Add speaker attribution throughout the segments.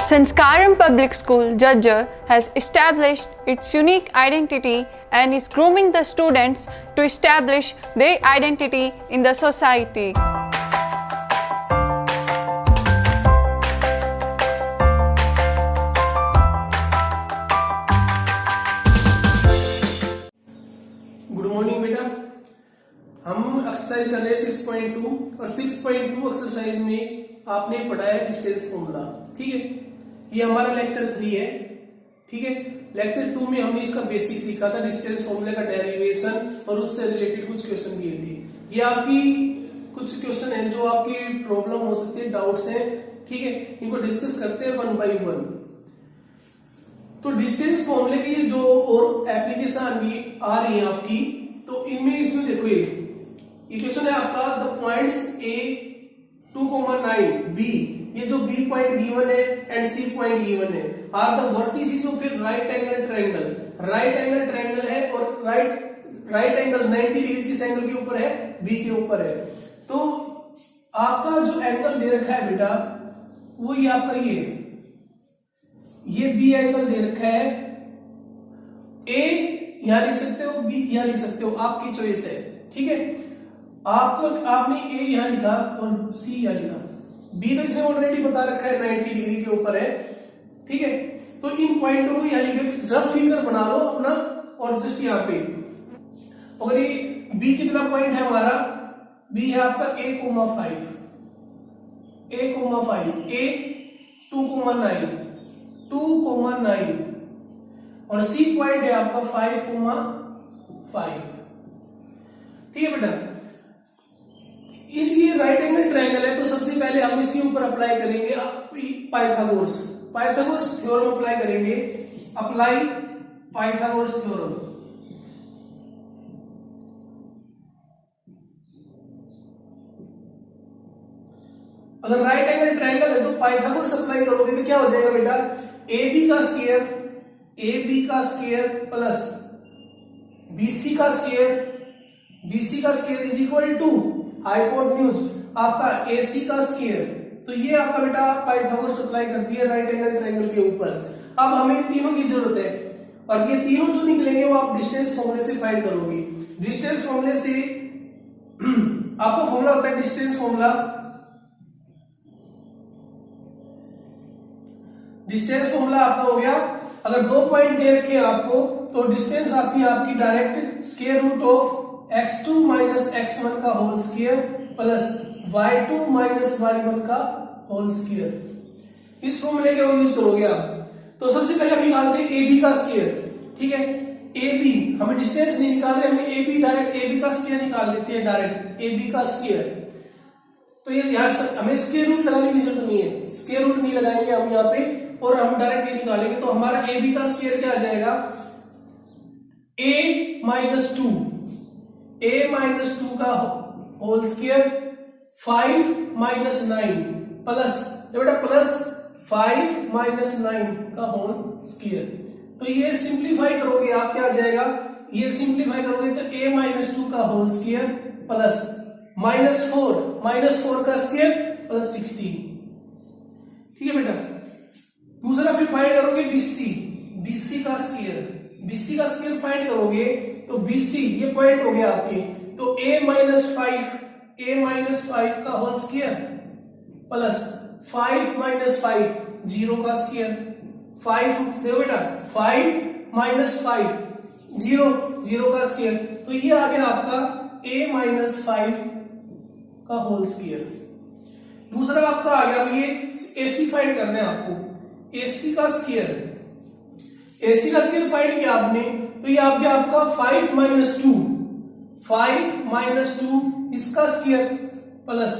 Speaker 1: Sanskaram Public School, Jajjar, has established its unique identity and is grooming the students to establish their identity in the society.
Speaker 2: Good morning बेटा। हम exercise कर रहे हैं 6.2 और 6.2 exercise में आपने पढ़ा है डिस्टेंस फॉर्मूला। ठीक है, ये हमारा लेक्चर 3 है। ठीक है, लेक्चर 2 में हमने इसका बेसिक सीखा था, डिस्टेंस फॉर्मूले का डेरिवेशन और उससे रिलेटेड कुछ क्वेश्चन किए थे। ये आपकी कुछ क्वेश्चन है जो आपकी प्रॉब्लम हो सकती है, डाउट्स हैं। ठीक है, इनको डिस्कस करते हैं 1 by 1। तो डिस्टेंस फॉर्मूले की जो और एप्लीकेशन आ रही है आपकी, तो इनमें इसमें देखो ये क्वेश्चन है आपका, द पॉइंट्स A 2,9 B, ये जो B पॉइंट गिवन है एंड C पॉइंट गिवन है, are the vertices of a right angle triangle. Right angle triangle है और राइट एंगल 90 डिग्री किस एंगल के ऊपर है? B के ऊपर है। तो आपका जो एंगल दे रखा है बेटा, वो ये आपका ये B एंगल दे रखा है। A यहां लिख सकते हो, B यहां लिख सकते हो, आपकी चॉइस है। ठीक है, आपने A यहां लिखा और C यहां लिखा। B तो इसने ऑलरेडी बता रखा है 90 डिग्री के ऊपर है। ठीक है, तो इन पॉइंटों को यहां लिख, रफ फिगर बना लो अपना और जस्ट यहां पे अगर ये B कितना पॉइंट है हमारा, B है आपका A,5 A 2,9 और C पॉइंट है आपका 5,5। ठीक है बेटा, इसलिए राइट एंगल ट्रायंगल है, तो सबसे पहले हम इसके ऊपर अप्लाई करेंगे पाइथागोरस थ्योरम अप्लाई करेंगे। Apply Pythagoras theorem. अगर राइट एंगल ट्रायंगल है तो पाइथागोरस अप्लाई करोगे तो क्या हो जाएगा बेटा? AB का स्क्वायर प्लस BC का square is equal to hypotenuse आपका AC का स्क्वायर। तो ये आपका बेटा पाइथागोरस अप्लाई करती है राइट एंगल ट्रायंगल के ऊपर। अब हमें तीनों की जरूरत है और ये तीनों जो निकलेंगे वो आप डिस्टेंस फॉर्मूले से फाइंड करोगे। डिस्टेंस फॉर्मूले से आपको फॉर्मूला होता है डिस्टेंस फॉर्मूला आपका हो गया, अगर 2 पॉइंट दे रखे आपको तो डिस्टेंस आती है आपकी direct square root of x2 minus x1 का whole square plus y2 minus y1 का होल स्क्वायर। इस फॉर्मूले का यूज करोगे आप। तो सबसे पहले हम निकालते हैं AB का स्क्वायर। ठीक है, AB हमें डिस्टेंस नहीं निकाल रहे, हमें AB डायरेक्ट AB का स्क्वायर निकाल लेते हैं, डायरेक्ट AB का स्क्वायर। तो ये यहां हमें स्क्वायर रूट लगाने की जरूरत नहीं है, स्क्वायर रूट नहीं लगाएंगे हम यहाँ पे और हम डायरेक्ट ये निकालेंगे। तो हमारा AB का स्क्वायर क्या आ जाएगा? A माइनस टू का होल स्क्वायर 5 माइनस 9 प्लस बेटा प्लस 5 माइनस 9 का होल स्क्वायर। तो ये सिंप्लीफाई करोगे आप, क्या आ जाएगा? ये सिंप्लीफाई करोगे तो A माइनस 2 का होल स्क्वायर प्लस माइनस 4 का स्क्वायर प्लस 16। ठीक है बेटा, दूसरा फिर फाइंड करोगे BC का स्क्वायर फाइंड करोगे तो BC ये पॉइंट हो गया आपके, तो A माइनस 5 का होल स्क्वायर प्लस 5 माइनस 5 0 का स्क्वायर। 5 देखो बेटा, 5 माइनस 5 0 का स्क्वायर। तो ये आ गया आपका A माइनस 5 का होल स्क्वायर। दूसरा आपका आ गया, ये AC फाइंड करना है आपको। AC का स्क्वायर फाइंड किया आपने, तो ये आ गया आपका 5 माइनस 2 इसका स्क्वायर प्लस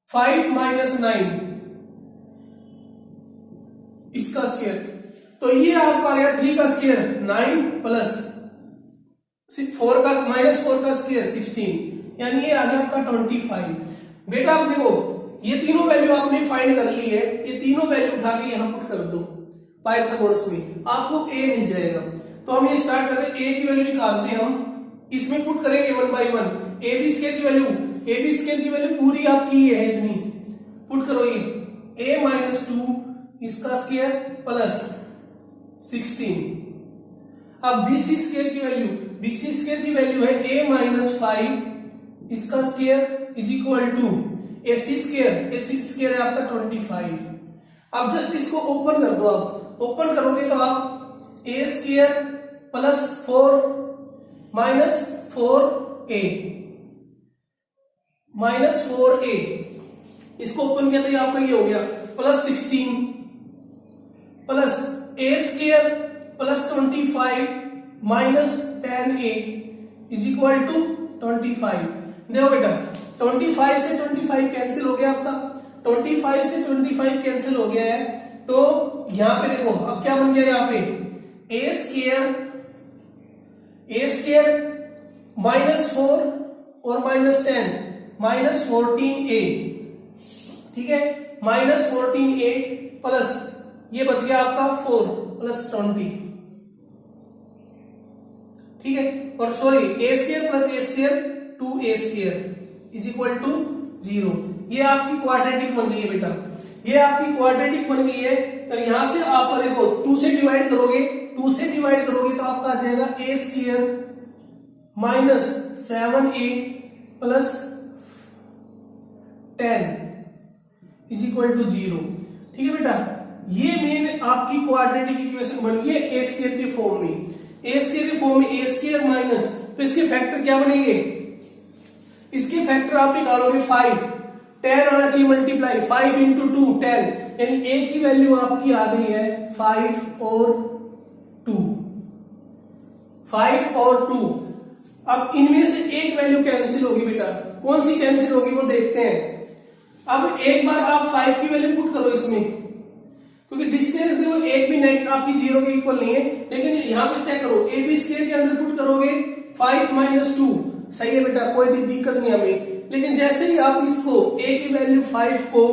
Speaker 2: 5 माइनस 9 इसका स्क्वायर। तो ये आपका आ गया 3 का स्क्वायर 9 प्लस 4 का स्क्वायर 16, यानी ये आ गया आपका 25। बेटा आप देखो, ये तीनों वैल्यू आपने फाइंड कर ली है, ये तीनों वैल्यू उठा के यहां पुट कर दो पाइथागोरस में, आपको A मिल जाएगा। तो हम ये स्टार्ट करते हैं, A की वैल्यू निकालते हैं हम, इसमें पुट करेंगे 1 by 1। AB स्क्वायर की वैल्यू पूरी आपकी ये है इतनी, पुट करो ये a माइनस 2 इसका स्क्वायर प्लस 16। अब BC स्क्वायर की वैल्यू है a माइनस 5 इसका square is equal to AC square है आपका 25। अब जस्ट इसको ओपन कर दो, आप ओपन करोगे तो आप a square plus 4 minus 4a इसको ओपन किया तो ये आपका ये हो गया plus 16 plus a square plus 25 minus 10a is equal to 25। देखो बेटा 25 से 25 कैंसिल हो गया आपका, 25 से 25 कैंसिल हो गया है, तो यहां पे देखो अब क्या बन गया यहाँ पे a स्क्वायर माइनस 4 और माइनस 10 माइनस 14a, ठीक है, माइनस 14a प्लस ये बच गया आपका 4 प्लस 20, ठीक है, और sorry a square plus a square 2a square is equal to 0। ये आपकी क्वाड्रेटिक बन गई है बेटा, ये आपकी क्वाड्रेटिक बन गई है। तो यहां से आप देखो 2 से डिवाइड करोगे तो आपका आ जाएगा a square minus 7a plus 10 is equal to 0, ठीक है बेटा। ये मेन आपकी क्वाड्रेटिक इक्वेशन बन गई है a स्क्वायर के फॉर्म में, a स्क्वायर माइनस, तो इसके फैक्टर क्या बनेंगे, इसके फैक्टर आप निकालोगे 5, 10 आना चाहिए मल्टीप्लाई, 5 इंटू 2 10, यानी a की वैल्यू आपकी आ गई है 5 और 2, 5 और 2। अब इनमें से एक वैल्यू कैंसिल होगी बेटा, कौन सी कैंसिल होगी वो देखते हैं। अब एक बार आप 5 की वैल्यू पुट करो इसमें, क्योंकि डिस्टेंस देखो एक भी नेगेटिव आपकी 0 के इक्वल नहीं है, लेकिन यहां पे चेक करो a b स्क्वायर के अंदर पुट करोगे 5 माइनस 2, सही है बेटा, कोई दिक्कत नहीं हमें। लेकिन जैसे ही आप इसको a की वैल्यू 5 को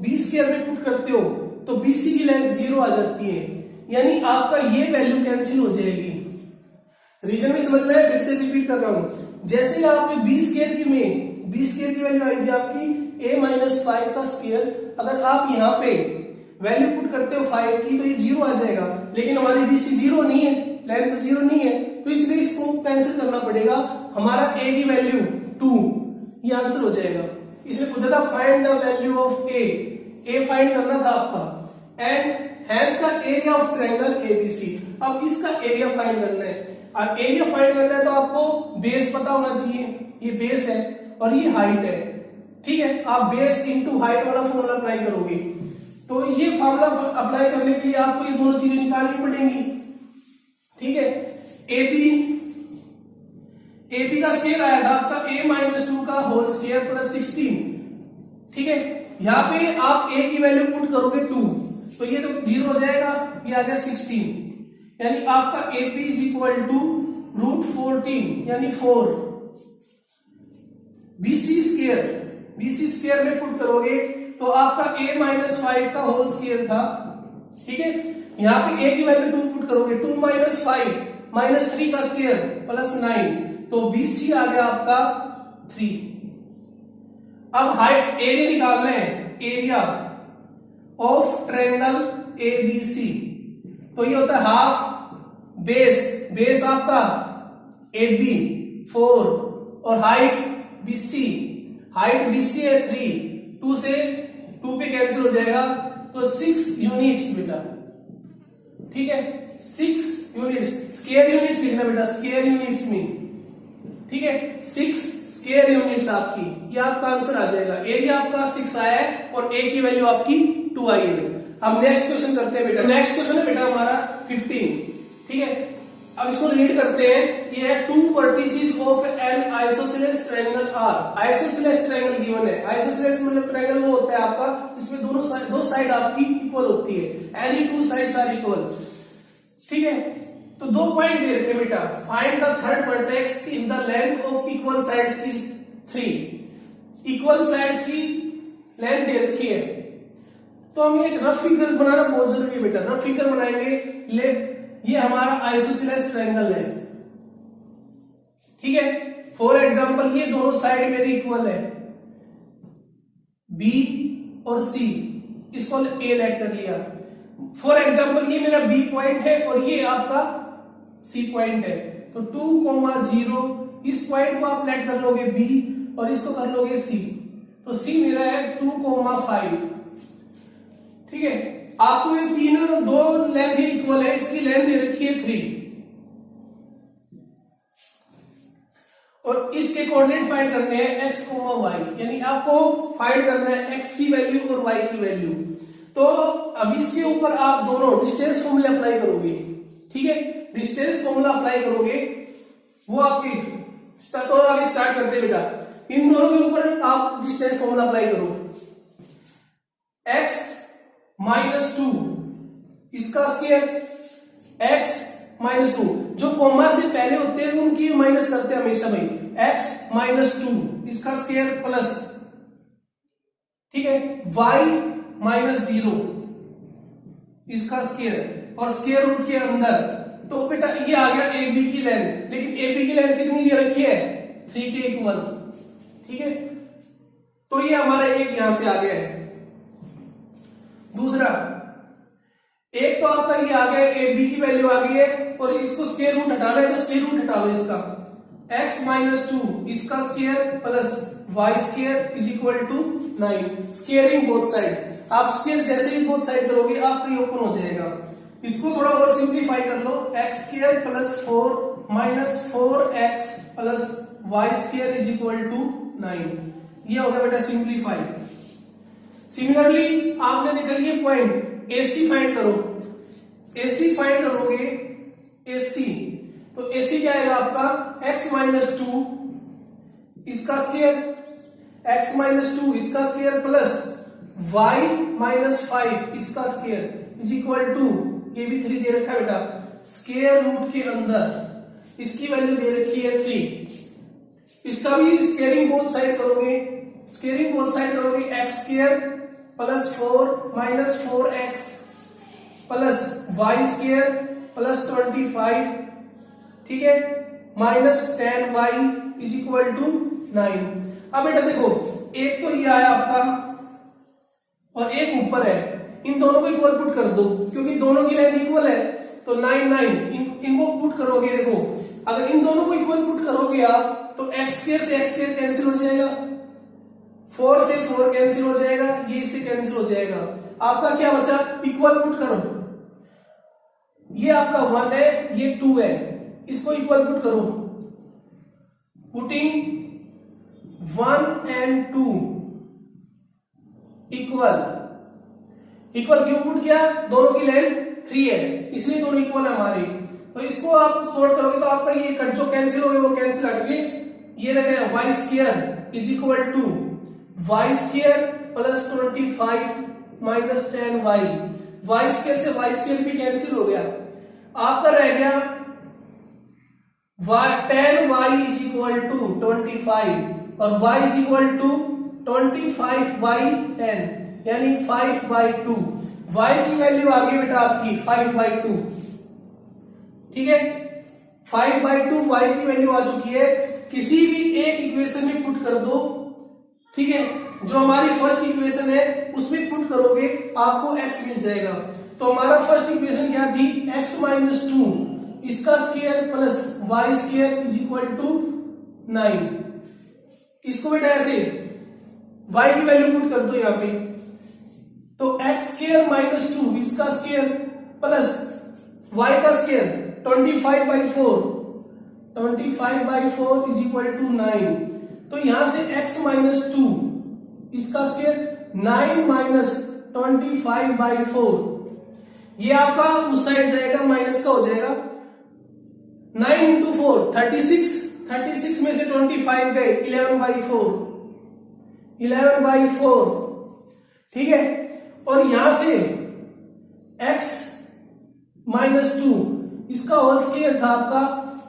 Speaker 2: b स्क्वायर में पुट करते हो तो BC की लेंथ 0 आ जाती है, यानी आपका ये वैल्यू कैंसिल हो जाएगी। रीजन में समझ में आया, फिर से रिपीट कर रहा हूं। जैसे ही आपने b स्क्वायर की वैल्यू आई थी आपकी a माइनस 5 का स्क्वायर, अगर आप यहाँ पे वैल्यू पुट करते हो 5 की तो ये 0 आ जाएगा, लेकिन हमारी BC 0 नहीं है, लेंथ तो 0 नहीं है, तो इसलिए इसको कैंसिल करना पड़ेगा। हमारा a की वैल्यू 2, ये आंसर हो जाएगा। इसलिए पूछा था find the value of a find करना था आपका, and has the area of triangle ABC। अब इसका एरिया फाइंड करना है, और एरिया फाइंड करना है तो आपको बेस पता होना चाहिए, ये बेस है और ये हाइट है, ठीक है। आप बेस इंटू हाइट वाला फॉर्मूला अप्लाई करोगे, तो ये फॉर्मूला अप्लाई करने के लिए आपको ये दोनों चीजें निकालनी पड़ेंगी, ठीक है। AB का स्क्वायर आया था आपका a माइनस 2 का होल स्क्वायर प्लस 16, ठीक है। यहाँ पे आप a की वैल्यू पुट करोगे 2, तो ये तो 0 हो जाएगा, ये आ गया 16, यानी आपका AP is equal to root 14 यानी 4। BC स्क्वायर में पुट करोगे तो आपका a माइनस 5 का होल स्क्वायर था, ठीक है। यहाँ पे a की वैल्यू 2 पुट करोगे, 2 माइनस 5 माइनस 3 का स्क्वायर प्लस 9, तो BC आ गया आपका 3। अब हाइट एरिया निकालना है, एरिया ऑफ ट्रायंगल ABC, तो ये होता है हाफ बेस आपका AB 4 और हाइट BC है 3, 2 से 2 पे कैंसिल हो जाएगा, तो 6 यूनिट्स बेटा, ठीक है, 6 यूनिट्स, स्क्वायर यूनिट्स लिखना बेटा, स्क्वायर यूनिट्स में, ठीक है, 6 स्क्वायर यूनिट्स आपकी, ये आपका आंसर आ जाएगा। एरिया आपका 6 आया है और a की वैल्यू आपकी 2 आई है। अब नेक्स्ट क्वेश्चन करते हैं बेटा, नेक्स्ट क्वेश्चन है बेटा हमारा 15, ठीक है। अब इसको रीड करते हैं, ये है 2 vertices of an isosceles triangle are. Isosceles triangle given है, आइसोसेलेस मतलब ट्रायंगल वो होता है आपका जिसमें दो साइड आपकी इक्वल होती है, एनी 2 साइड्स आर इक्वल, ठीक है। तो 2 पॉइंट दे रखे बेटा, find the third vertex in the length of equal sides is 3। Equal sides की लेंथ दे रखी है, तो हमें एक रफ फिगर बनाना बहुत जरूरी है बेटा। रफ फिगर बनाएंगे, ये हमारा आइसोसेलेस ट्रायंगल है, ठीक है। फॉर एग्जांपल ये दोनों साइड मेरी इक्वल है, B और C, इसको ए लेट कर लिया। फॉर एग्जाम्पल ये मेरा बी पॉइंट है और ये आपका सी पॉइंट है, तो 2,0 इस पॉइंट को आप लेट कर लोगे बी और इसको कर लोगे सी, तो सी मेरा है 2,5। ठीक है, आपको ये तीनों दो लेंथ इक्वल है, इसकी लेंथ दे रखी है 3 और इसके कोऑर्डिनेट फाइंड करने हैं x, y, यानी आपको फाइंड करना है x की वैल्यू और y की वैल्यू। तो अब इसके ऊपर आप दोनों डिस्टेंस फॉर्मूला अप्लाई करोगे। ठीक है, डिस्टेंस फॉर्मूला अप्लाई करोगे, वो आपकी तो अभी स्टार्ट करते बेटा। इन दोनों के ऊपर आप डिस्टेंस फॉर्मूला अप्लाई करो। x -2 इसका स्क्वायर, x -2 जो कोमा से पहले होते हैं उनकी माइनस करते हैं हमेशा भाई, x -2 इसका स्क्वायर प्लस, ठीक है, y -0 इसका स्क्वायर और स्क्वायर रूट के अंदर, तो बेटा ये आ गया ए बी की लेंथ, लेकिन ए बी की लेंथ कितनी दे रखी है 3 के इक्वल। ठीक है, तो ये हमारा एक यहां से आ गया है। दूसरा, एक तो आपका ये आ गया ए बी की वैल्यू आ गई है और इसको स्क्वायर रूट हटाना है, तो स्क्वायर रूट हटा लो इसका, x -2 इसका square plus y square is equal to 9। Squaring both side, आप स्क्वायर जैसे ही बोथ साइड करोगे आपका ये ओपन हो जाएगा। इसको थोड़ा और सिंप्लीफाई कर लो, x square plus 4 minus 4x plus y square is equal to 9। ये हो गया बेटा सिंप्लीफाई। सिमिलरली आपने देखा ये पॉइंट AC फाइंड करो, AC फाइंड करोगे AC, तो AC क्या आएगा आपका x -2 इसका स्क्वायर, x -2 इसका स्क्वायर प्लस y -5 इसका स्क्वायर इज इक्वल टू, ये भी 3 दे रखा है बेटा, स्क्वायर रूट के अंदर इसकी वैल्यू दे रखी है 3। इसका भी स्क्वायरिंग बोथ साइड करोगे, स्क्वायरिंग बोथ साइड करोगे x square plus 4 minus 4x plus y square plus 25, ठीक है, minus 10y is equal to 9। अब बेटा देखो, एक तो ये आया आपका और एक ऊपर है, इन दोनों को इक्वल पुट कर दो क्योंकि दोनों की लेंथ इक्वल है, तो 9 9 इनको पुट करोगे। देखो अगर इन दोनों को इक्वल पुट करोगे आप तो x स्क्वायर से x स्क्वायर कैंसिल हो जाएगा, 4 से 4 कैंसिल हो जाएगा, ये इससे कैंसिल हो जाएगा। आपका क्या बचा, इक्वल पुट करो, ये आपका 1 है, ये 2 है, इसको इक्वल पुट करो, पुटिंग 1 and 2 इक्वल, इक्वल क्यों पुट किया, दोनों की लेंथ 3 है इसलिए दोनों इक्वल है हमारे। तो इसको आप सॉल्व करोगे तो आपका ये कट जो कैंसिल हो गए वो कैंसिल हट गए, ये रह गया y square is equal to y square plus 25 minus 10y, y square से y स्क्वायर भी कैंसिल हो गया, आपका रह गया 10y इज इक्वल टू 25 और y इज इक्वल टू 25/10 यानी 5/2। y की वैल्यू आ गई बेटा आपकी 5/2, ठीक है, 5/2 y की वैल्यू आ चुकी है। किसी भी एक इक्वेशन में पुट कर दो, ठीक है, जो हमारी फर्स्ट इक्वेशन है उसमें पुट करोगे आपको x मिल जाएगा। तो हमारा फर्स्ट इक्वेशन क्या थी, x -2 इसका square plus y square is equal to 9। इसको बेटा ऐसे y की वैल्यू पुट कर दो यहाँ पे, तो x स्क्वायर -2 इसका स्क्वायर प्लस y का स्क्वायर 25/4 इज इक्वल टू 9। तो यहां से x -2 इसका स्क्वायर 9 माइनस 25/4, ये आपका उस साइड जाएगा, माइनस का हो जाएगा, 9 इंटू 4 36 में से 25 गए 11/4, ठीक है, और यहां से x -2 इसका होल स्क्वायर था आपका,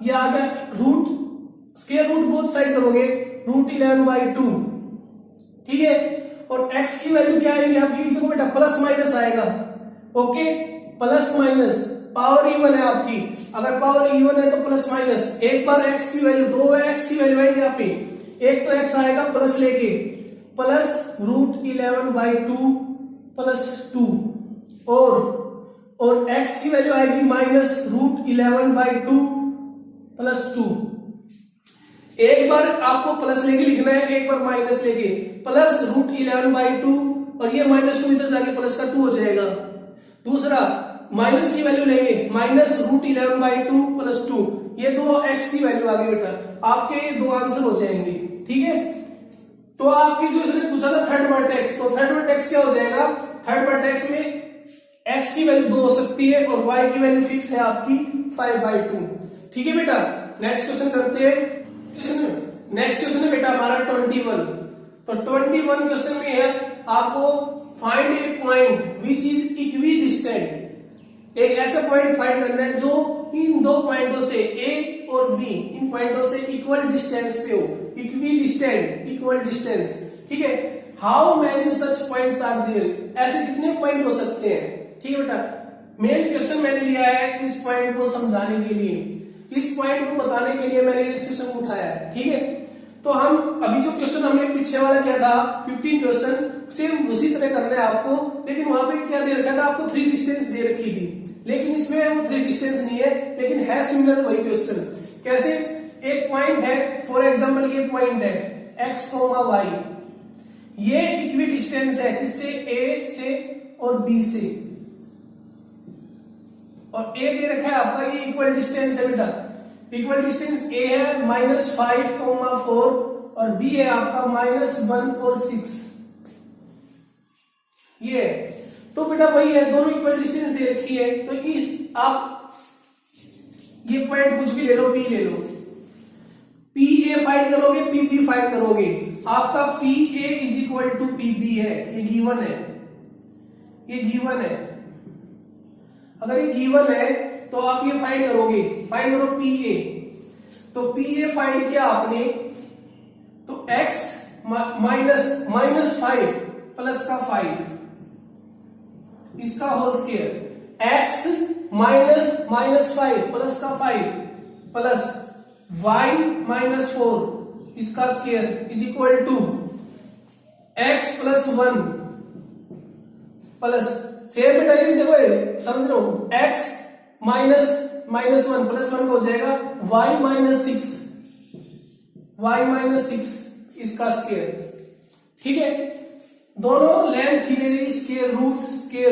Speaker 2: ये आ गया root, square root both side करोगे √11/2, ठीक है, और x की वैल्यू क्या आएगी आपकी, देखो बेटा प्लस माइनस आएगा, okay, plus minus, power even है आपकी, अगर पावर इवन है तो प्लस माइनस, एक बार x की वैल्यू, दो x की वैल्यू आएगी यहाँ पे, एक तो x आएगा प्लस लेके, प्लस √11/2 +2 और x की वैल्यू आएगी -√11/2 +2। एक बार आपको प्लस लेके लिखना है, एक बार माइनस लेके, +√11/2 और ये -2 इधर जाके प्लस का 2 हो जाएगा। दूसरा माइनस की वैल्यू लेंगे, -√11/2 +2, ये दो x की वैल्यू आ गई बेटा, आपके दो आंसर हो जाएंगे। ठीक है, तो आपकी जो इसने पूछा था थर्ड वर्टेक्स, तो थर्ड वर्टेक्स क्या हो जाएगा, थर्ड वर्टेक्स में x की वैल्यू 2 हो सकती है और y की वैल्यू फिक्स है आपकी 5/2। ठीक है बेटा, नेक्स्ट क्वेश्चन करते हैं। नेक्स्ट क्वेश्चन है बेटा हमारा 21। तो 21 क्वेश्चन में है आपको find A point which is equi distant, एक ऐसा पॉइंट फाइंड करना है जो इन दो पॉइंटों से A और B, इन पॉइंटों से इक्वल डिस्टेंस पे हो, इक्वी डिस्टेंट, इक्वल डिस्टेंस। ठीक है, how many such points are there, ऐसे कितने पॉइंट हो सकते हैं। ठीक है बेटा, मेन क्वेश्चन मैंने लिया है इस पॉइंट को समझाने के लिए, इस पॉइंट को बताने के लिए मैंने इस क्वेश्चन को उठाया है। ठीक है, तो हम अभी जो क्वेश्चन हमने पीछे वाला किया था 15 क्वेश्चन, सेम उसी तरह करना है आपको, लेकिन वहां पे क्या दे रखा था आपको 3 डिस्टेंस दे रखी थी, लेकिन इसमें वो 3 डिस्टेंस नहीं है, लेकिन है सिमिलर वही क्वेश्चन। कैसे, एक पॉइंट है, फॉर एग्जांपल ये पॉइंट है x, y, ये इक्वी डिस्टेंस है इससे A से और B से, और A दे रखा है आपका, ये इक्वल डिस्टेंस है बेटा, इक्वल डिस्टेंस A है -5,4 और B है आपका -1 और 6, ये तो बेटा वही है, दोनों इक्वल डिस्टेंस दे रखी है। तो इस आप ये पॉइंट कुछ भी ले लो, P ले लो, PA फाइंड करोगे, PB फाइंड करोगे, आपका PA = PB है, ये गिवन है, ये गिवन है। अगर ये गिवन है तो आप ये फाइंड करोगे, फाइंड करो PA, तो PA फाइंड किया आपने, तो x -5 प्लस का 5 इसका होल स्क्वायर, x -5 प्लस का 5 प्लस y -4 इसका square is equal to x +1 plus, same बेटा ये देखो समझ रहे हो, x -1 प्लस 1 हो जाएगा y -6 इसका स्क्वायर। ठीक है, दोनों लेंथ थी मेरी स्क्वायर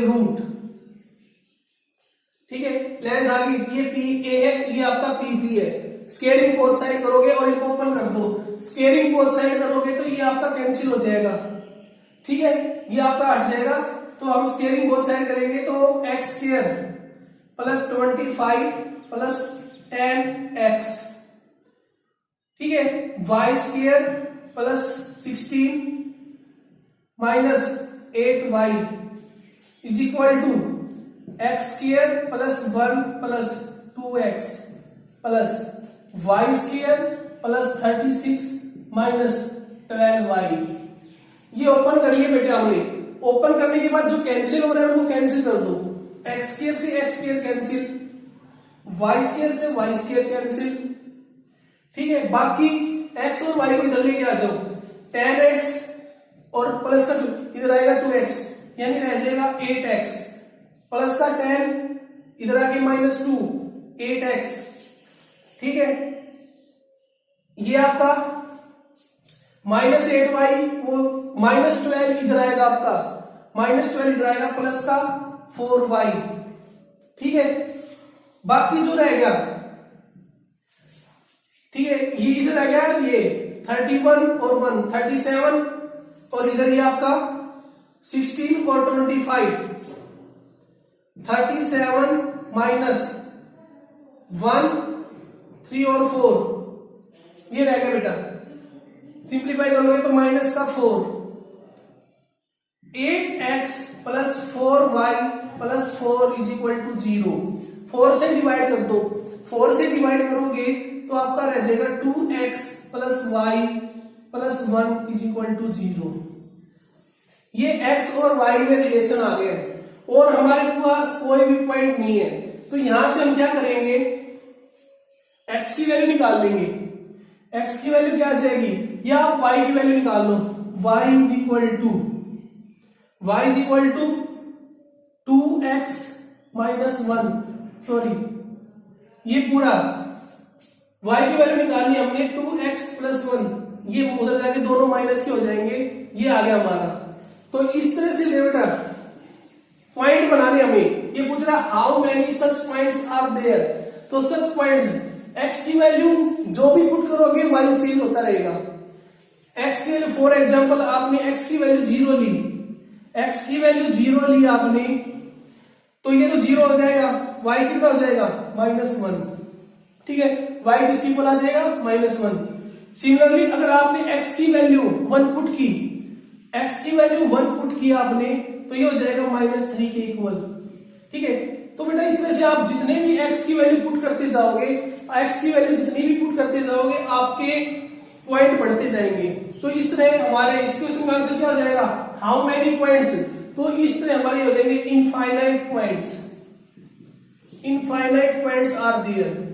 Speaker 2: रूट। ठीक है, लेंथ आ गई, ये PA है, ये आपका PB है, स्क्वायरिंग बोथ साइड करोगे और इनको ओपन कर दो, स्क्वायरिंग बोथ साइड करोगे तो ये आपका कैंसिल हो जाएगा। ठीक है, ये आपका हट जाएगा, तो हम स्क्वायरिंग बोथ साइड करेंगे तो x² + 25 + 10x, ठीक है, y² + 16 - 8y is equal to x² + 1 + 2x plus y² + 36 - 12y। ये ओपन कर लिए बेटे हमने, ओपन करने के बाद जो कैंसिल हो रहा है उनको कैंसिल कर दो, x² से x² कैंसिल, y² से y² कैंसिल। ठीक है, बाकी x और y को इधर लेके आ जाओ, 10x और प्लस का इधर आएगा 2x, यानी रह जाएगा 8x प्लस का 10 इधर आके -2 8x। ठीक है, ये आपका -8y, वो -12 इधर आएगा आपका, -12 इधर आएगा प्लस का 4y। ठीक है, बाकी जो रह गया, ठीक है, ये इधर आ गया, ये 31 और 1 37 और इधर ये आपका 16 और 25 37 माइनस 1 3 और 4 ये रह गया बेटा, सिंप्लीफाई करोगे तो माइनस का 4 8x + 4y + 4 is equal to 0। 4 से डिवाइड कर दो, 4 से डिवाइड करोगे तो आपका रह जाएगा 2x + y + 1 is equal to 0। ये x और y में रिलेशन आ गया है और हमारे पास कोई भी पॉइंट नहीं है, तो यहां से हम क्या करेंगे, x की वैल्यू निकाल लेंगे। x की वैल्यू क्या आ जाएगी, या आप y की वैल्यू निकाल लो, y is equal to y is equal to 2x minus 1, sorry ये पूरा y की वैल्यू निकालनी हमने 2x प्लस 1, ये उधर जाके दोनों माइनस के हो जाएंगे, ये आ गया हमारा। तो इस तरह से बेटा पॉइंट बनाने हमें, ये पूछ रहा how many such points are there, तो सच पॉइंट्स x की वैल्यू जो भी पुट करोगे वैल्यू चेंज होता रहेगा। x के लिए फॉर एग्जांपल आपने x की वैल्यू 0 ली, x की वैल्यू 0 ली आपने, तो ये तो 0 हो जाएगा, y कितना हो जाएगा -1, ठीक है, y किसकी इक्वल आ जाएगा -1। सिमिलरली अगर आपने x की वैल्यू 1 पुट की, x की वैल्यू 1 पुट की आपने, तो ये हो जाएगा -3 के इक्वल, ठीक है। तो बेटा इस तरह से आप जितने भी x की वैल्यू पुट करते जाओगे, x की वैल्यू जितनी भी पुट करते जाओगे आपके पॉइंट बढ़ते जाएंगे। तो इस तरह हमारे इस क्वेश्चन का आंसर क्या हो जाएगा, हाउ मेनी पॉइंट्स, तो इस तरह हमारे हो जाएंगे infinite points, infinite points are there,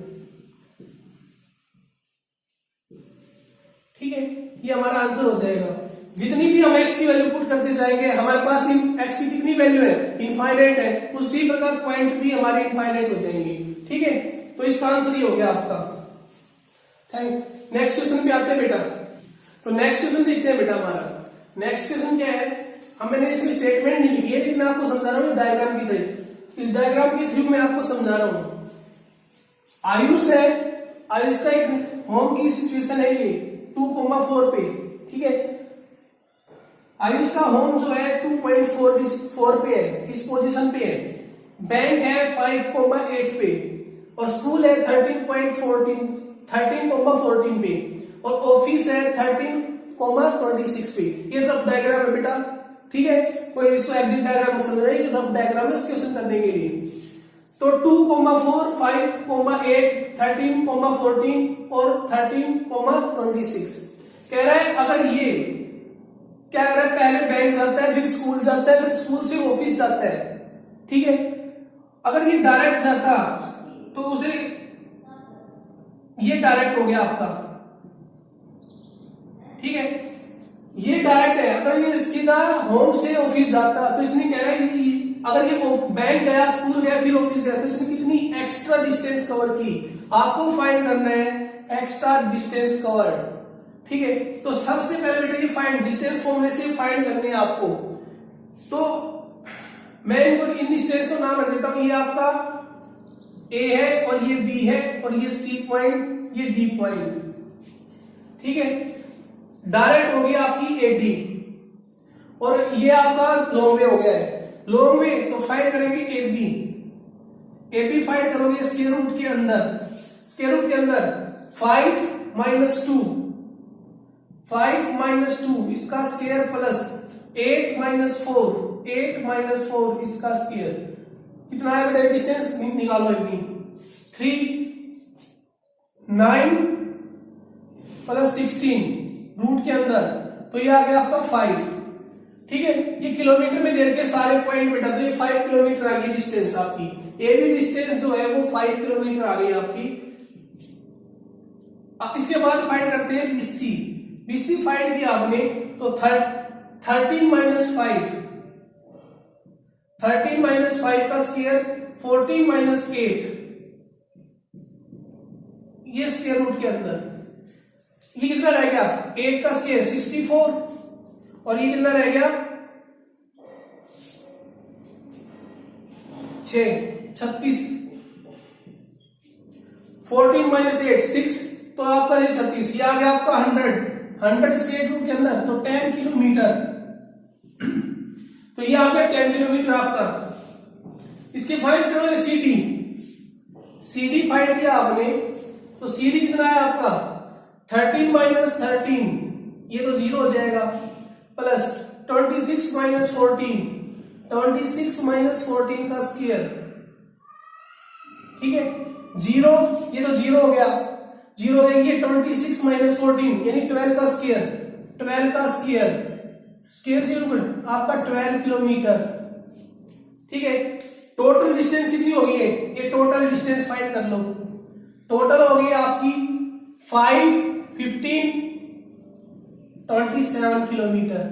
Speaker 2: ठीक है, ये हमारा आंसर हो जाएगा। जितनी भी हम x की वैल्यू पुट करते जाएंगे हमारे पास x की कितनी वैल्यू है, इनफाइनाइट है, उसी प्रकार पॉइंट भी हमारे इनफाइनाइट हो जाएंगे, ठीक है। तो इसका आंसर ये हो गया आपका। थैंक। नेक्स्ट क्वेश्चन पे आते हैं बेटा। तो नेक्स्ट क्वेश्चन देखते हैं बेटा हमारा। नेक्स्ट क्वेश्चन क्या है, मैंने इसमें स्टेटमेंट नहीं लिखी है लेकिन मैं आपको समझा रहा हूँ डायग्राम की तरह, इस डायग्राम के थ्रू मैं आपको समझा रहा हूँ। आयुष है, आयुष का एक होम की सिचुएशन है ये 2,4 पे, ठीक है। आयुष का होम जो है 2.4 पे है, किस पोजीशन पे है, बैंक है 5,8 पे, और स्कूल है 13.14 पे, और ऑफिस है 13.26 पे। ये रफ डायग्राम है बेटा, ठीक है, कोई इसको एग्जैक्ट डायग्राम समझ रहे हैं कि रफ डायग्राम है इस क्वेश्चन करने के लिए। तो 2,4, 5,8, 13,14 और 13,26 कह रहा है। अगर ये क्या कर रहा है, पहले बैंक जाता है, फिर स्कूल जाता है, फिर स्कूल से ऑफिस जाता है, ठीक है। अगर ये डायरेक्ट जाता तो उसे ये डायरेक्ट हो गया आपका, ठीक है, ये डायरेक्ट है। अगर ये सीधा होम से ऑफिस जाता तो इसने कह रहा है अगर ये बैंक गया, स्कूल गया, फिर ऑफिस गया, तो इसने कितनी एक्स्ट्रा डिस्टेंस कवर की, आपको फाइंड करना है एक्स्ट्रा डिस्टेंस कवर्ड, ठीक है। तो सबसे पहले बेटा ये फाइंड डिस्टेंस फॉर्मूले से फाइंड करने हैं आपको। तो मैं इनको इन डिस्टेंस को नाम रख देता हूं, ये आपका ए है और ये बी है और ये सी पॉइंट, ये डी पॉइंट, ठीक है। डायरेक्ट हो गया आपकी एडी और ये आपका लॉन्ग वे हो गया है। लॉन्ग वे तो फाइंड करेंगे एबी, एबी फाइंड करोगे स्क्वायर रूट के अंदर, स्क्वायर रूट के अंदर 5 - 2, 5 - 2 इसका स्क्वायर प्लस 8 - 4, 8 - 4 इसका स्क्वायर, कितना है बेटा डिस्टेंस निकालो इतनी, 3, 9 + 16 रूट के अंदर, तो ये आ गया आपका 5, ठीक है। ये किलोमीटर में दे रखे सारे पॉइंट बेटा, तो ये 5 किलोमीटर आ गई डिस्टेंस आपकी, ए बी डिस्टेंस जो है वो 5 किलोमीटर आ गई आपकी। इसके बाद फाइंड करते हैं बीसी, बीसी फाइंड किया आपने तो 13 - 5, 13 - 5 का स्क्वायर 14 - 8, ये स्क्वायर रूट के अंदर, ये कितना रह गया 8 का स्क्वायर 64, और ये कितना रह गया 6, 36, 14 - 8 6, तो आपका ये 36, ये आ गया आपका 100 स्क्वायर रूट के अंदर, तो 10 किलोमीटर, तो ये आ गया 10 किलोमीटर आपका। इसके फाइंड करो सीडी, सीडी फाइंड किया आपने तो सीडी कितना है आपका 13 - 13, ये तो 0 हो जाएगा, प्लस 26 - 14, 26 - 14 का स्क्वायर, ठीक है, 0, ये तो 0 हो गया, 0 हो जाएंगे 26 - 14 यानी 12 का स्क्वायर, 12 का स्क्वायर, स्क्वायर 0 आपका 12 किलोमीटर, ठीक है। टोटल डिस्टेंस कितनी हो गई है, ये टोटल डिस्टेंस फाइंड कर लो, टोटल हो गई आपकी 5, 15, 27 किलोमीटर।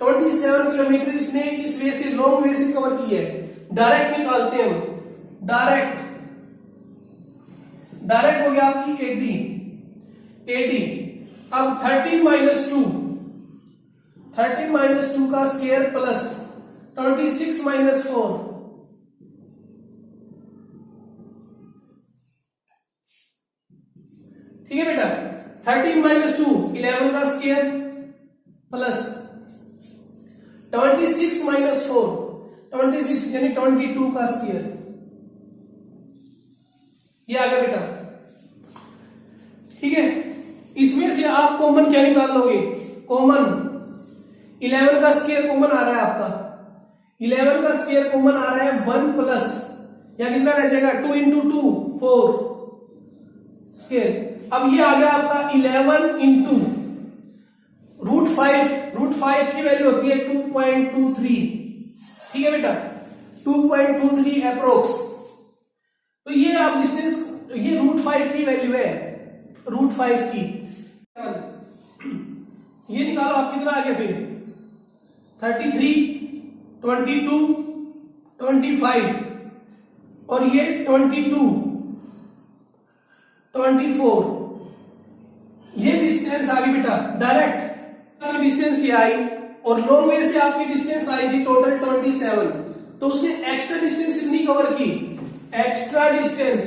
Speaker 2: 27 किलोमीटर इसने इस वे से, लॉन्ग वे से कवर की है। डायरेक्ट निकालते हैं हम, डायरेक्ट हो गया आपकी 80। अब 13 माइनस 2 का स्क्वायर प्लस 26 माइनस 4, ठीक है बेटा। 13 माइनस 2 11 का स्क्वायर प्लस 26 माइनस 4 26 यानी 22 का स्क्वायर, ये आ गया बेटा, ठीक है। इसमें से आप कॉमन क्या निकाल लोगे? कॉमन 11 का स्क्वायर कॉमन आ रहा है आपका, 11 का स्क्वायर कॉमन आ रहा है 1 प्लस, यहां कितना रह जाएगा 2 इंटू 2 4 स्क्वायर। अब ये आ गया आपका 11 इंटू रूट 5 की वैल्यू होती है 2.23, ठीक है बेटा, 2.23 अप्रोक्स। तो ये आप डिस्टेंस, ये रूट 5 की वैल्यू है, रूट 5 की, ये निकालो आप कितना आ गया फिर 33 22 25 और ये 22 24, ये डिस्टेंस आ गई बेटा। डायरेक्ट आपकी डिस्टेंस ये आई और लॉन्ग वे से आपकी डिस्टेंस आई थी टोटल 27, तो उसने एक्स्ट्रा डिस्टेंस कितनी कवर की? एक्स्ट्रा डिस्टेंस,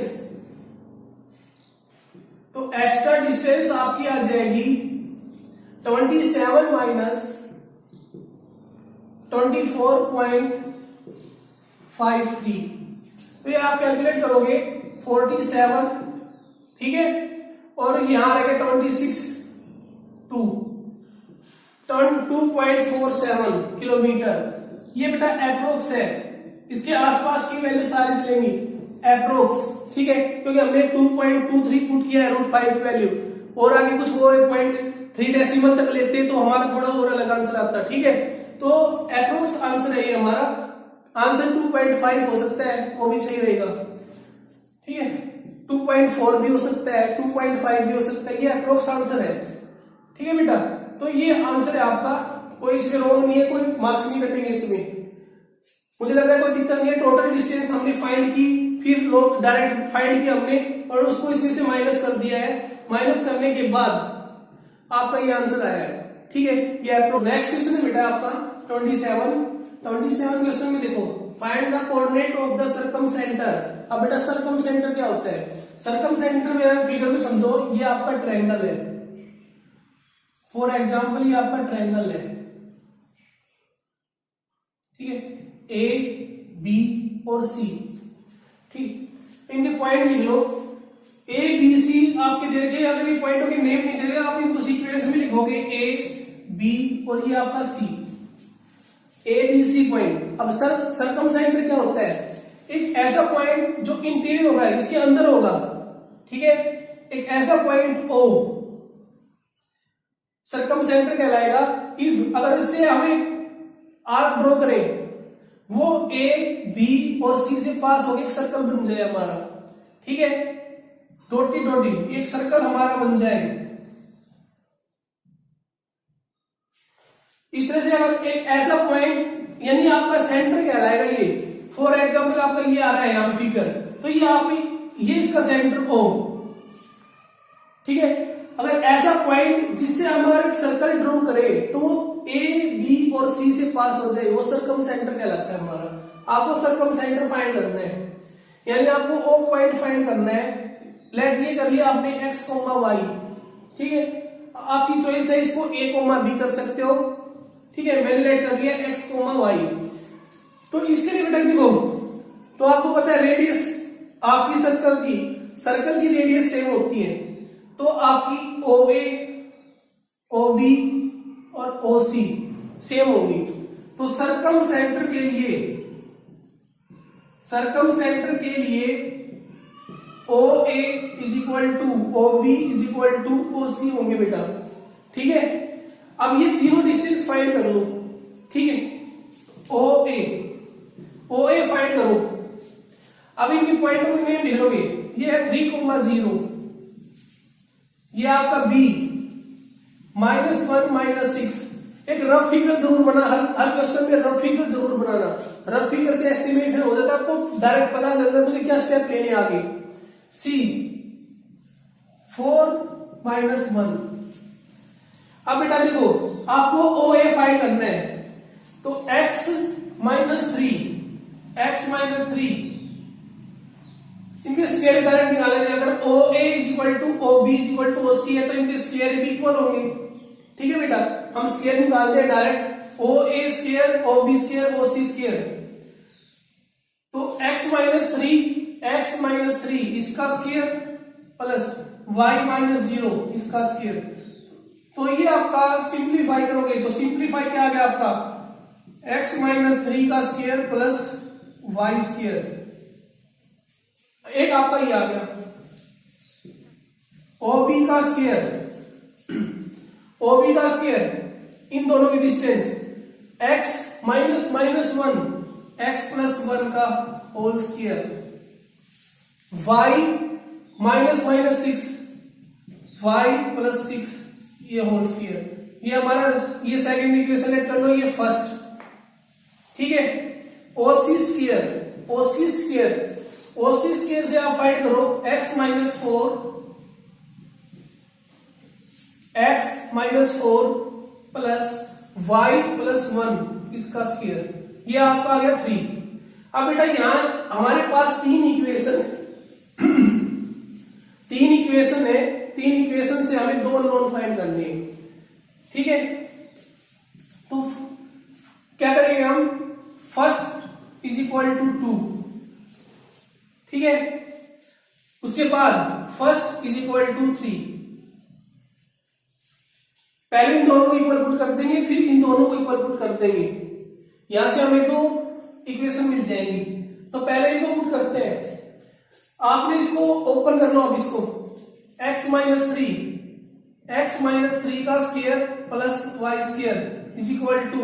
Speaker 2: तो एक्स्ट्रा डिस्टेंस आपकी आ जाएगी 27 माइनस 24.53, तो ये आप कैलकुलेट करोगे 47, ठीक है, और यहां रहेगा 26 2.47 किलोमीटर, ये बेटा अप्रोक्स है, इसके आसपास की वैल्यू सारी चलेंगी अप्रोक्स, ठीक है, क्योंकि हमने 2.23 पुट किया है रूट 5 वैल्यू, और आगे कुछ और 1.3 डेसिमल तक लेते तो हमारा थोड़ा और अलग आंसर आता, ठीक है। तो अप्रोक्स आंसर है ये हमारा, आंसर 2.5 हो सकता है, वो भी सही रहेगा, ठीक है, 2.4 भी हो सकता है, 2.5 भी हो सकता है, ये अप्रोक्स आंसर है, ठीक है बेटा। तो ये आंसर है आपका, कोई इसमें रॉन्ग नहीं है, कोई मार्क्स नहीं कटेंगे इसमें, मुझे लग रहा है कोई दिक्कत नहीं है। टोटल डिस्टेंस हमने फाइंड की, फिर लोग डायरेक्ट फाइंड किया हमने और उसको इसमें से माइनस कर दिया है, माइनस करने के बाद आपका ये आंसर आया है, ठीक है। ये नेक्स्ट क्वेश्चन है बेटा आपका 27 क्वेश्चन में देखो, find the coordinate of the circum centre. अब बेटा सर्कम सेंटर क्या होता है? सर्कम सेंटर मेरा फिगर में समझो, ये आपका ट्रायंगल है, फॉर एग्जाम्पल ये आपका ट्रायंगल है, ठीक है, ए बी और सी, ठीक, इनके पॉइंट लिख लो, ए बी सी आपके दे रखे, अगर ये पॉइंटों के नेम नहीं दे रहे आप इनको सीक्वेंस में लिखोगे ए बी और ये आपका सी, ए बी सी पॉइंट। अब सर्कम सेंटर क्या होता है? एक ऐसा पॉइंट जो इंटीरियर होगा, इसके अंदर होगा, ठीक है, एक ऐसा पॉइंट ओ सर्कम सेंटर कहलाएगा। अगर इससे हमें आर्क ड्रॉ करें, वो ए बी और सी से पास होकर एक सर्कल बन जाए हमारा, ठीक है, डॉटी डॉटी एक सर्कल हमारा बन जाए। इस तरह से अगर एक ऐसा पॉइंट, यानी आपका सेंटर कहलाएगा ये, फॉर एग्जांपल आपका ये आ रहा है यहां फिगर, तो ये आप ये इसका सेंटर ओ, ठीक है। अगर ऐसा पॉइंट जिससे हमारा एक सर्कल ड्रॉ करे तो वो ए बी और सी से पास हो जाए, वो सर्कम सेंटर कहलाता है हमारा। आपको सर्कम सेंटर फाइंड करना है, यानी आपको ओ पॉइंट फाइंड करना है। लेट ये कर लिया आपने एक्स कोमा वाई, ठीक है, आपकी चॉइस है, इसको ए कोमा बी कर सकते हो, ठीक है, मैंने लेट कर लिया एक्स कोमा वाई। तो इसके लिए बेटा देखो, तो आपको पता है रेडियस आपकी सर्कल की रेडियस सेम होती है, तो आपकी ओ ए ओ बी और ओ सी सेम होगी। तो सर्कम सेंटर के लिए O A is equal to O B is equal to O C होंगे बेटा, ठीक है। अब ये तीनों डिस्टेंस फाइंड कर लो, ठीक है, ओ ए फाइंड करो। अब इनके पॉइंटों में नेम लिख लोगे, ये है 3,0, ये आपका बी -1 -6, एक रफ फिगर जरूर बना, हर क्वेश्चन में रफ फिगर जरूर बनाना। रफ फिगर से एस्टिमेशन हो जाता है, आपको डायरेक्ट पता चल जाता है मुझे क्या स्टेप लेने आगे। सी 4 - 1। अब बेटा देखो आपको ओ ए फाइंड करना है, तो x - 3 इनके स्क्वायर करंट निकालेंगे। अगर O A equal to O B equal to O C है तो इनके स्क्वायर भी इक्वल होंगे। ठीक है बेटा, हम स्क्वायर निकालते हैं डायरेक्ट, ओ ए स्क्वायर ओ बी स्क्वायर ओ सी स्क्वायर। तो x - 3 इसका स्क्वायर प्लस y - 0 इसका स्क्वायर। तो ये आपका सिंप्लीफाई करोगे तो सिंप्लीफाई क्या आ गया आपका, x - 3 का स्क्वायर प्लस y स्क्वायर। एक आपका ये आ गया OB का स्क्वायर, OB का स्क्वायर, इन दोनों की डिस्टेंस x - 1 x + 1 का होल स्क्वायर, y - 6 y + 6 ये होल स्क्वायर। ये हमारा ये सेकंड इक्वेशन लेट कर लो, ये फर्स्ट। ठीक है, OC स्क्वायर से आप फाइंड करो x - 4 प्लस y + 1 इसका स्क्वायर, ये आपका आ गया 3। अब बेटा यहां हमारे पास तीन इक्वेशन है, तीन इक्वेशन से हमें दो अननोन फाइंड करने हैं। ठीक है, तो क्या करेंगे हम, फर्स्ट इज इक्वल टू 2। ठीक है, उसके बाद फर्स्ट इज इक्वल टू 3। पहले इन दोनों को इक्वल पुट कर देंगे, फिर इन दोनों को इक्वल पुट कर देंगे। यहां से हमें दो इक्वेशन मिल जाएंगी। तो पहले इनको पुट करते हैं। आपने इसको ओपन कर लो, अब इसको x - 3 का square plus y square is equal to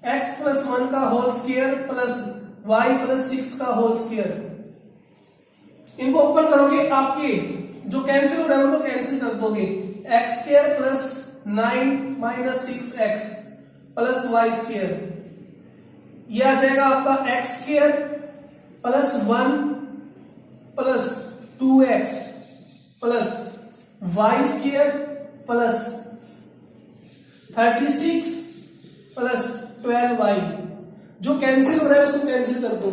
Speaker 2: x + 1 का होल स्क्वायर प्लस y + 6 का होल स्क्वायर। इनको ओपन करोगे, आपके जो कैंसिल हो रहा है उनको कैंसिल कर दोगे। x² + 9 - 6x plus y square, ये आ जाएगा आपका x² + 1 plus 2x plus y square plus 36 plus 12y। जो कैंसिल हो रहा है उसको कैंसिल कर दो।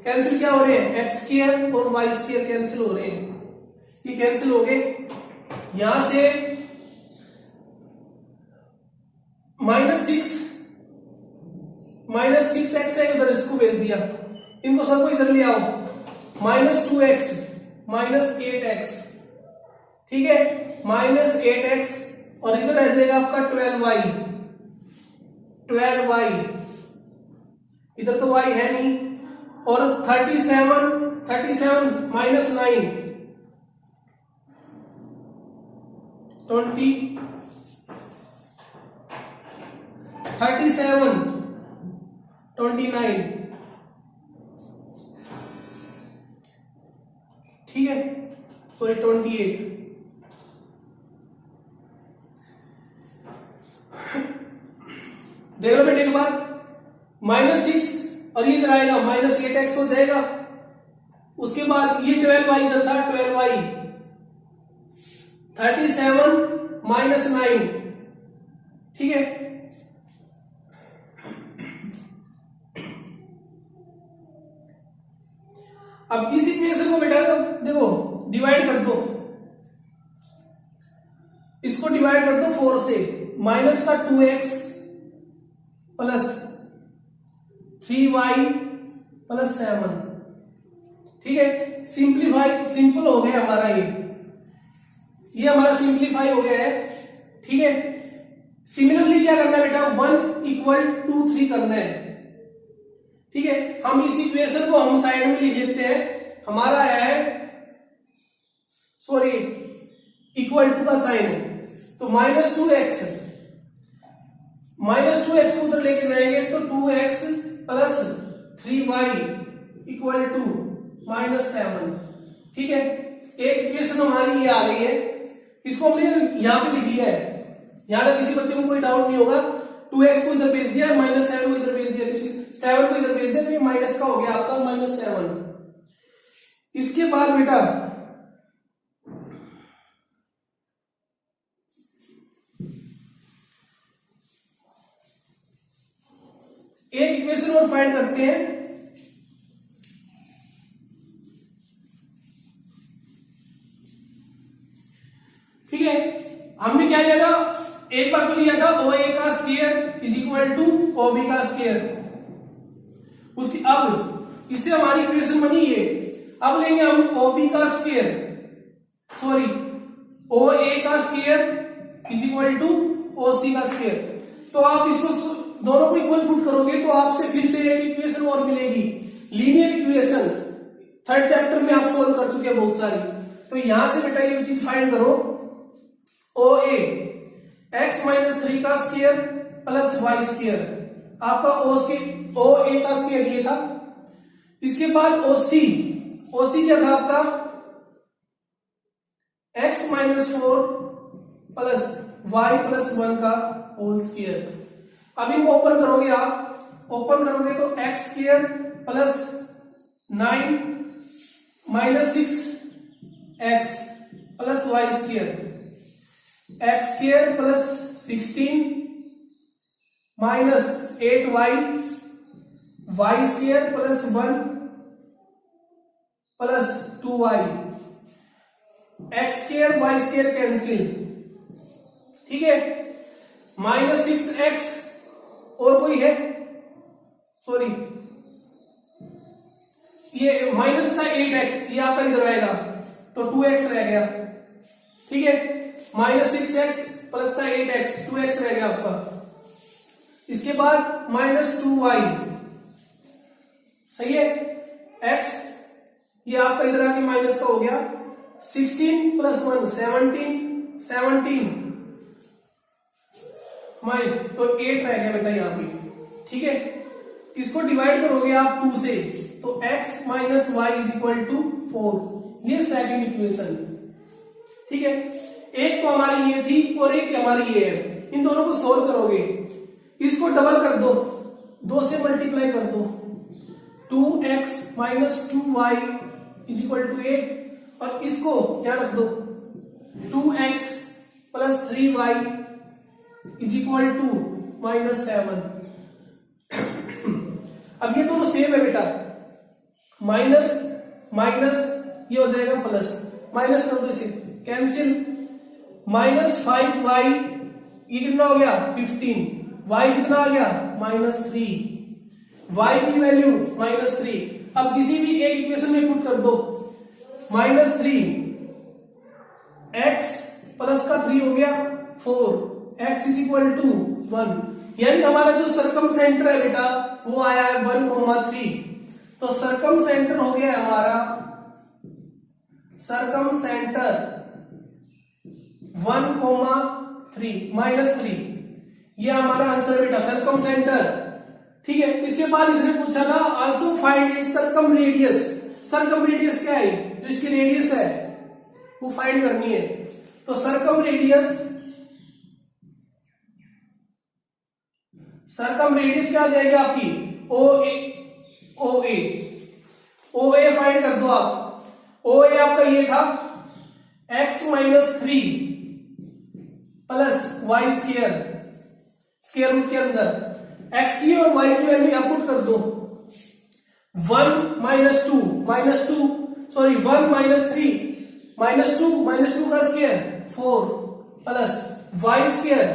Speaker 2: कैंसिल क्या हो रहे हैं, x² और y स्क्वायर कैंसिल हो रहे हैं, ये कैंसिल हो गए। यहां से -6x है, उधर इसको भेज दिया। इनको सबको इधर ले आओ, -2x -8x। ठीक है, -8x और इधर आ जाएगा आपका 12y। इधर तो y है नहीं, और 37 - 9 20 37 29। ठीक है, सॉरी 28। देख लो बेटे एक बार, -6 और ये इधर आएगा -8x हो जाएगा। उसके बाद ये 12y इधर था, 12y 37 - 9। ठीक है, अब इस इक्वेशन को बेटा देखो डिवाइड कर दो, इसको डिवाइड कर दो 4 से, माइनस का 2x प्लस 3y प्लस 7। ठीक है, सिंप्लीफाई सिंपल हो गया हमारा, ये हमारा सिंप्लीफाई हो गया है। ठीक है, सिमिलरली क्या करना है बेटा, 1 = 3 करना है। ठीक है, हम इस इक्वेशन को हम साइड में लिख लेते हैं। हमारा है सॉरी इक्वल टू का साइन है, तो -2x को उधर लेके जाएंगे तो 2x प्लस 3y = -7। ठीक है, एक इक्वेशन हमारी ये आ गई है, इसको हमने यहां पे लिख लिया है। यहां तक किसी बच्चे को कोई डाउट नहीं होगा। 2x को इधर भेज दिया, -7 को इधर भेज दिया, 7 को इधर भेज दिया, तो ये माइनस का हो गया आपका -7। इसके बाद बेटा एक इक्वेशन और फाइंड करते हैं। ठीक है, हमने क्या लिया था, एक बार तो लिया था OA का square is equal to OB का स्क्वायर। उसकी अब इससे हमारी इक्वेशन बनी है। अब लेंगे हम OB का स्क्वायर, सॉरी OA का square is equal to OC का स्क्वायर। तो आप इसको दोनों को इक्वल पुट करोगे तो आपसे फिर से एक इक्वेशन और मिलेगी, लीनियर इक्वेशन। थर्ड चैप्टर में आप सोल्व कर चुके हैं बहुत सारी। तो यहां से बेटा ये चीज फाइंड करो, OA x-3 का स्क्वायर प्लस y स्क्वायर, आपका OA का स्क्वायर ये था। इसके बाद OC क्या था आपका, x-4 प्लस y प्लस 1 का होल स्क्वायर। अब इनको ओपन करोगे, आप ओपन करोगे तो x square plus 9 minus 6x plus y square, x square plus 16 minus 8y, y square plus 1 plus 2y, x square y square cancel. ठीक है, minus 6x और कोई है, सॉरी ये माइनस का 8x, ये आपका इधर आएगा तो 2x रह गया। ठीक है, माइनस 6x प्लस का 8x, 2x रह गया आपका। इसके बाद माइनस 2y, सही है, x ये आपका इधर आके माइनस का हो गया। 16 प्लस 1 17 तो 8 रह गया बेटा यहाँ पे। ठीक है, इसको डिवाइड करोगे आप 2 से तो x minus y is equal to 4, ये सेकंड इक्वेशन। ठीक है, एक तो हमारी ये थी और एक हमारी ये है, इन दोनों को सोल्व करोगे, इसको डबल कर दो, 2 से मल्टीप्लाई कर दो, 2x minus 2y is equal to 8, और इसको क्या रख दो, 2x plus 3y is equal to -7। अब ये दोनों सेम है बेटा, माइनस माइनस ये हो जाएगा प्लस, माइनस कर दो इसे, कैंसिल, -5y ये कितना हो गया 15, y कितना आ गया -3, y की वैल्यू -3। अब किसी भी एक इक्वेशन में पुट कर दो, -3 x प्लस का 3 हो गया 4, x इज इक्वल टू 1, यानी हमारा जो सरकम सेंटर है बेटा वो आया है 1,3। तो सरकम सेंटर हो गया हमारा, सरकम सेंटर 1,3 -3, ये हमारा आंसर बेटा, सरकम सेंटर। ठीक है, इसके बाद इसने पूछा था also find its circumradius. Circumradius क्या है, जो इसकी रेडियस है वो फाइंड करनी है। तो सरकम रेडियस क्या आ जाएगी आपकी, OA फाइंड कर दो आप। OA आपका ये था x minus 3 plus y square root के अंदर x की और y की वैल्यू आप पुट कर दो, 1 माइनस 2 सॉरी 1 माइनस 3 -2 का स्क्वायर 4 प्लस y स्क्वायर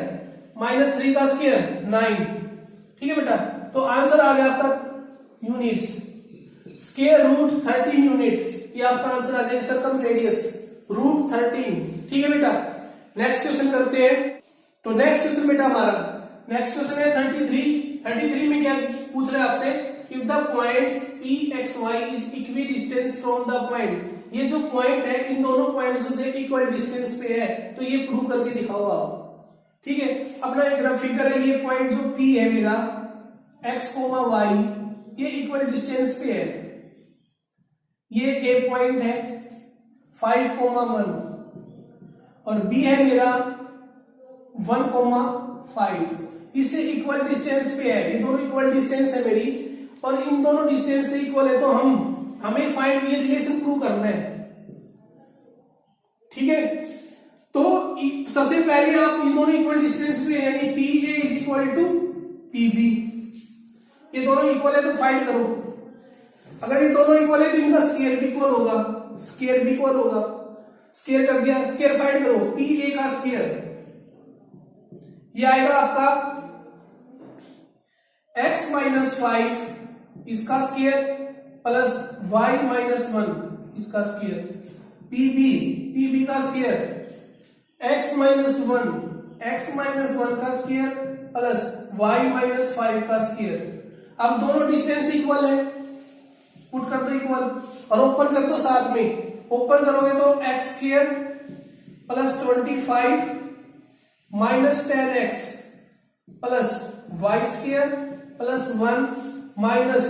Speaker 2: -3 का स्क्वायर 9। ठीक है बेटा, तो आंसर आ गया आपका यूनिट्स, स्क्वायर रूट 13 यूनिट्स, ये आपका आंसर आ जाएगा सरकम रेडियस रूट 13। ठीक है बेटा, नेक्स्ट क्वेश्चन करते हैं। तो नेक्स्ट क्वेश्चन बेटा हमारा नेक्स्ट क्वेश्चन है 33 में क्या पूछ रहे हैं आपसे, if the points P x y is equi distance from the point, ये जो पॉइंट है इन दोनों पॉइंट्स से इक्वल डिस्टेंस पे है, तो ये प्रूव करके दिखाओ आप। ठीक है, अपना एक ग्राफ फिगर है, ये पॉइंट जो P है मेरा x, y ये इक्वल डिस्टेंस पे है, ये A पॉइंट है 5, 1 और B है मेरा 1,5 इससे इक्वल डिस्टेंस पे है, ये दोनों इक्वल डिस्टेंस है मेरी, और इन दोनों डिस्टेंस से इक्वल है, तो हमें फाइंड ये रिलेशन प्रूव करना है। ठीक है, तो सबसे पहले आप इन दोनों इक्वल डिस्टेंस पे यानी P A is equal to P B, ये दोनों इक्वल है तो फाइंड करो। अगर ये दोनों इक्वल है तो इनका स्क्वायर भी इक्वल होगा, स्क्वायर भी इक्वल होगा। स्क्वायर कर दिया, स्क्वायर फाइंड करो, पी ए का स्क्वायर ये आएगा आपका x माइनस 5 इसका स्क्वायर प्लस y माइनस 1 इसका स्क्वायर, पीबी का स्क्वायर x माइनस 1 का स्क्वायर प्लस y माइनस 5 का स्क्वायर। अब दोनों डिस्टेंस इक्वल है, पुट कर दो इक्वल और ओपन कर दो साथ में। ओपन करोगे तो x square plus 25 minus 10x plus y square plus 1 minus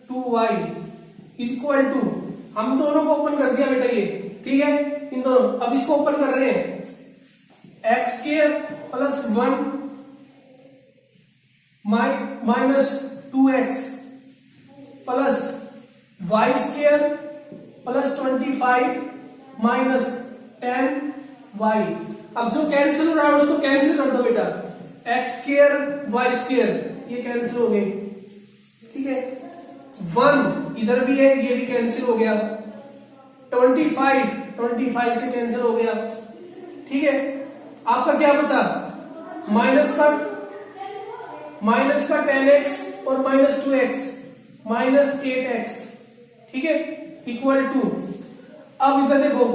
Speaker 2: 2y equal to, हम दोनों को ओपन कर दिया बेटा ये, ठीक है, इन दोनों। अब इसको ओपन कर रहे हैं, x square plus 1 minus 2x plus y square plus 25 minus 10y। अब जो कैंसिल हो रहा है उसको कैंसिल कर दो बेटा, x स्क्वायर y स्क्वायर ये कैंसिल हो गए, ठीक है। 1 इधर भी है, ये भी कैंसिल हो गया। 25 से कैंसिल हो गया, ठीक है। आपका क्या बचा, माइनस का 10x और माइनस 2x माइनस 8x, ठीक है, इक्वल टू। अब इधर देखो,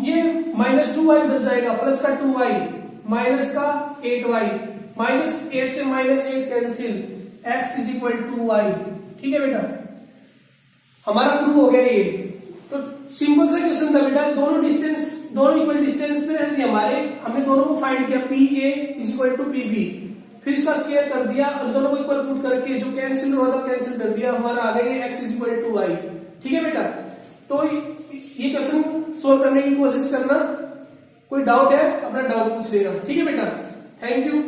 Speaker 2: ये माइनस 2y इधर जाएगा, प्लस का 2y माइनस का 8y, माइनस 8 से minus 8 cancel, x is equal to y, ठीक है बेटा। हमारा प्रूव हो गया ये। तो सिंपल सा क्वेश्चन था बेटा, दोनों इक्वल डिस्टेंस पे रहती हमारे, हमने दोनों को फाइंड किया, P A is equal to P B, फिर इसका स्क्वायर कर दिया और दोनों को इक्वल पुट करके जो कैंसिल हुआ था कैंसिल कर दिया, हमारा आ गया x is equal to y, ठीक है बेटा। तो ये क्वेश्चन सोल्व करने की कोशिश करना, कोई डाउट है अपना डाउट पूछ लेना, ठीक है बेटा। Thank you.